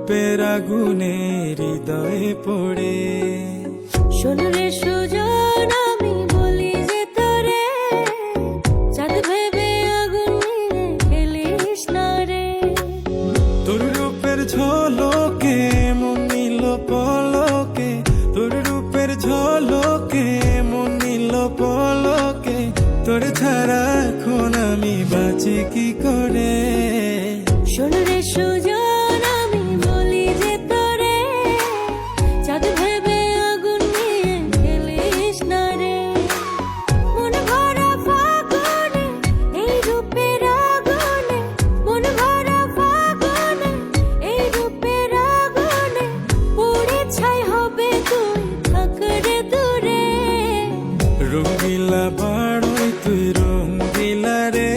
রূপের আগুনে হৃদয়ে পড়ে। শোন রে সুজন, আমি বলি যে তোরে, চাঁদ ভেবে আগুন নিয়ে খেলিস না রে। তোর রূপের ঝলকে মন নিল পলকে, তোর রূপের ঝলকে মন নিল পলকে। তোর ছাড়া এখন আমি বাঁচি কি করে। শোন রে সুজন, আমি বলি যে তোরে, চাঁদ ভেবে আগুন নিয়ে খেলিস না রে। মন ভরা ফাগুনে এই রূপের আগুনে, মন ভরা ফাগুনে এই রূপের আগুনে, পুড়ে ছাই হবে তুই থাক রে দূরে। রঙ্গিলা বাড়ই তুই রঙ্গিলা রে,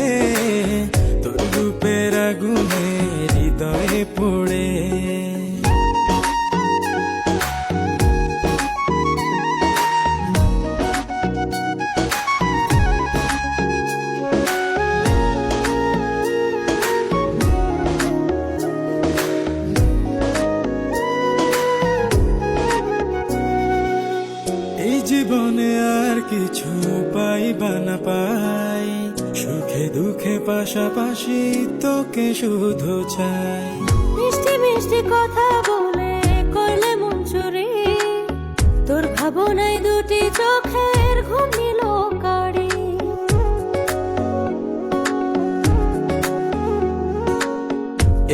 তোর রূপের আগুনে হৃদয়ে পড়ে। এই জীবনে আর কিছু পাইবা না পাই, সুখে দুঃখে পাশাপাশি তোকে শুধু চাই। মিষ্টি মিষ্টি কথা বলে করলে মন চুরি, তোর ভাবনায় দুটি চোখের ঘুম নিল কারি।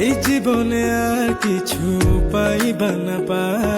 এই জীবনে আর কিছু পাইবা না পাই,